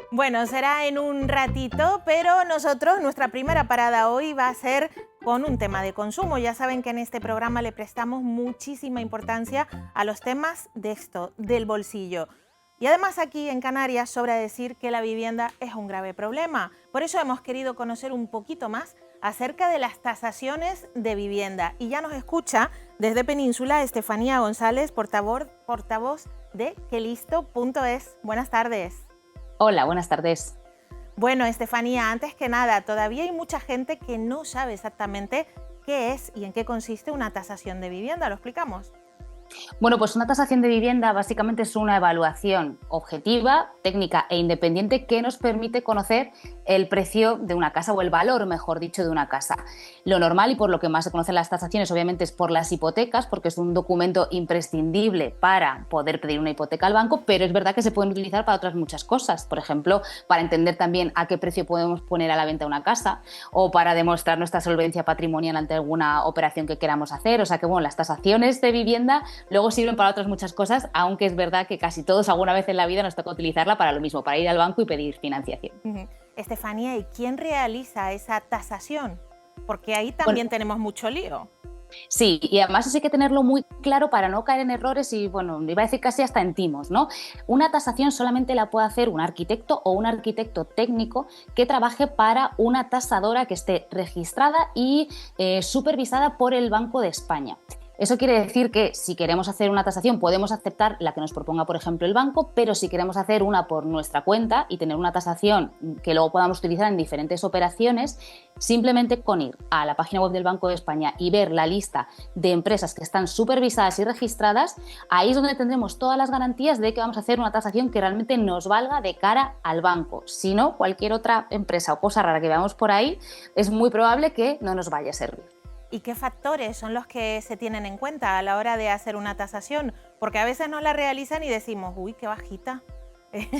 Bueno, será en un ratito, pero nuestra primera parada hoy va a ser con un tema de consumo. Ya saben que en este programa le prestamos muchísima importancia a los temas de esto, del bolsillo. Y además aquí en Canarias sobra decir que la vivienda es un grave problema. Por eso hemos querido conocer un poquito más acerca de las tasaciones de vivienda. Y ya nos escucha desde Península Estefanía González, portavoz de quelisto.es. Buenas tardes. Hola, buenas tardes. Bueno, Estefanía, antes que nada, todavía hay mucha gente que no sabe exactamente qué es y en qué consiste una tasación de vivienda. ¿Lo explicamos? Bueno, pues una tasación de vivienda básicamente es una evaluación objetiva, técnica e independiente que nos permite conocer el precio de una casa o el valor, mejor dicho, de una casa. Lo normal y por lo que más se conocen las tasaciones obviamente es por las hipotecas, porque es un documento imprescindible para poder pedir una hipoteca al banco, pero es verdad que se pueden utilizar para otras muchas cosas. Por ejemplo, para entender también a qué precio podemos poner a la venta una casa o para demostrar nuestra solvencia patrimonial ante alguna operación que queramos hacer. O sea que, bueno, las tasaciones de vivienda luego sirven para otras muchas cosas, aunque es verdad que casi todos alguna vez en la vida nos toca utilizarla para lo mismo, para ir al banco y pedir financiación. Estefanía, ¿y quién realiza esa tasación? Porque ahí también tenemos mucho lío. Sí, y además eso hay que tenerlo muy claro para no caer en errores y, bueno, iba a decir casi hasta en timos, ¿no? Una tasación solamente la puede hacer un arquitecto o un arquitecto técnico que trabaje para una tasadora que esté registrada y supervisada por el Banco de España. Eso quiere decir que si queremos hacer una tasación podemos aceptar la que nos proponga, por ejemplo, el banco, pero si queremos hacer una por nuestra cuenta y tener una tasación que luego podamos utilizar en diferentes operaciones, simplemente con ir a la página web del Banco de España y ver la lista de empresas que están supervisadas y registradas, ahí es donde tendremos todas las garantías de que vamos a hacer una tasación que realmente nos valga de cara al banco. Si no, cualquier otra empresa o cosa rara que veamos por ahí, es muy probable que no nos vaya a servir. ¿Y qué factores son los que se tienen en cuenta a la hora de hacer una tasación? Porque a veces no la realizan y decimos, uy, qué bajita.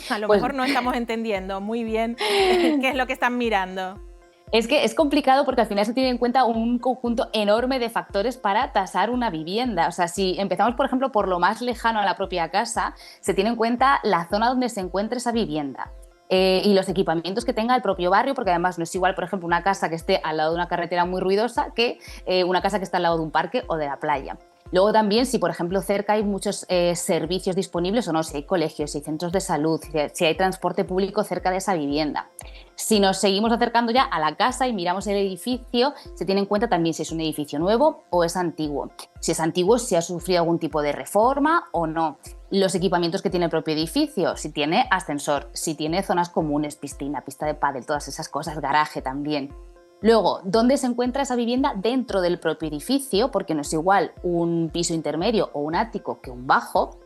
A lo mejor no estamos entendiendo muy bien qué es lo que están mirando. Es que es complicado porque al final se tiene en cuenta un conjunto enorme de factores para tasar una vivienda. O sea, si empezamos, por ejemplo, por lo más lejano a la propia casa, se tiene en cuenta la zona donde se encuentre esa vivienda. Y los equipamientos que tenga el propio barrio, porque además no es igual, por ejemplo, una casa que esté al lado de una carretera muy ruidosa que una casa que está al lado de un parque o de la playa. Luego también, si por ejemplo cerca hay muchos servicios disponibles o no, si hay colegios, si hay centros de salud, si hay transporte público cerca de esa vivienda. Si nos seguimos acercando ya a la casa y miramos el edificio, se tiene en cuenta también si es un edificio nuevo o es antiguo. Si es antiguo, si ha sufrido algún tipo de reforma o no. Los equipamientos que tiene el propio edificio, si tiene ascensor, si tiene zonas comunes, piscina, pista de pádel, todas esas cosas, garaje también. Luego, ¿dónde se encuentra esa vivienda dentro del propio edificio? Porque no es igual un piso intermedio o un ático que un bajo.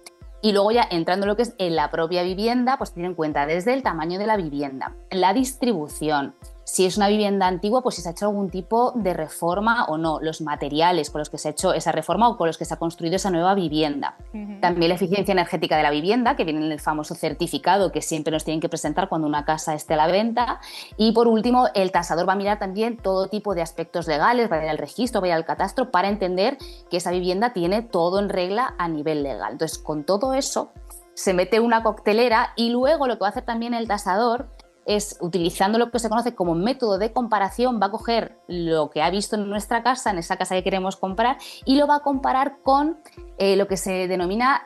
Y luego ya entrando en lo que es en la propia vivienda, pues tiene en cuenta desde el tamaño de la vivienda, la distribución, si es una vivienda antigua, pues si se ha hecho algún tipo de reforma o no, los materiales con los que se ha hecho esa reforma o con los que se ha construido esa nueva vivienda. También la eficiencia energética de la vivienda, que viene en el famoso certificado que siempre nos tienen que presentar cuando una casa esté a la venta. Y por último, el tasador va a mirar también todo tipo de aspectos legales, va a ir al registro, va a ir al catastro para entender que esa vivienda tiene todo en regla a nivel legal. Entonces, con todo eso, se mete una coctelera y luego lo que va a hacer también el tasador es, utilizando lo que se conoce como método de comparación, va a coger lo que ha visto en nuestra casa, en esa casa que queremos comprar, y lo va a comparar con lo que se denomina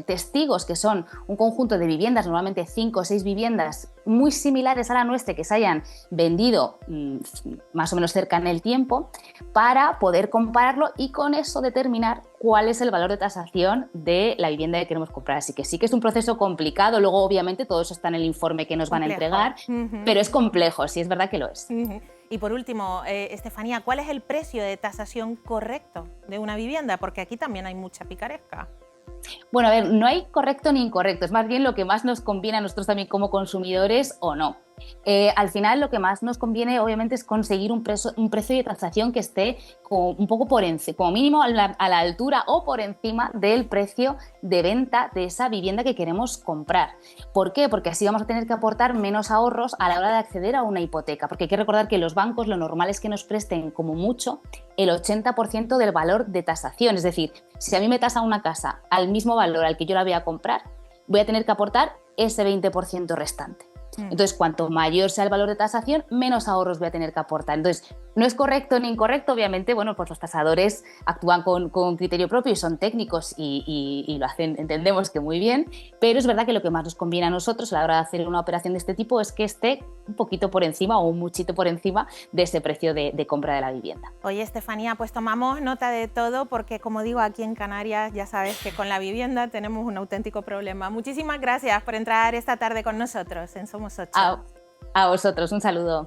testigos, que son un conjunto de viviendas, normalmente 5 o 6 viviendas muy similares a la nuestra, que se hayan vendido más o menos cerca en el tiempo, para poder compararlo y con eso determinar cuál es el valor de tasación de la vivienda que queremos comprar. Así que sí que es un proceso complicado, luego obviamente todo eso está en el informe que nos van a entregar, pero es complejo, sí es verdad que lo es. Y por último, Estefanía, ¿cuál es el precio de tasación correcto de una vivienda? Porque aquí también hay mucha picaresca. Bueno, a ver, no hay correcto ni incorrecto, es más bien lo que más nos conviene a nosotros también como consumidores o no. Al final lo que más nos conviene obviamente es conseguir un precio de tasación que esté un poco por encima, como mínimo a la altura o por encima del precio de venta de esa vivienda que queremos comprar. ¿Por qué? Porque así vamos a tener que aportar menos ahorros a la hora de acceder a una hipoteca, porque hay que recordar que los bancos lo normal es que nos presten como mucho el 80% del valor de tasación, es decir, si a mí me tasan una casa al mismo valor al que yo la voy a comprar, voy a tener que aportar ese 20% restante. Entonces, cuanto mayor sea el valor de tasación, menos ahorros voy a tener que aportar. Entonces, no es correcto ni incorrecto, obviamente, bueno, pues los tasadores actúan con criterio propio y son técnicos y lo hacen, entendemos que muy bien, pero es verdad que lo que más nos conviene a nosotros a la hora de hacer una operación de este tipo es que esté un poquito por encima o un muchito por encima de ese precio de compra de la vivienda. Oye, Estefanía, pues tomamos nota de todo porque, como digo, aquí en Canarias ya sabes que con la vivienda tenemos un auténtico problema. Muchísimas gracias por entrar esta tarde con nosotros en Somos 8. A vosotros, un saludo.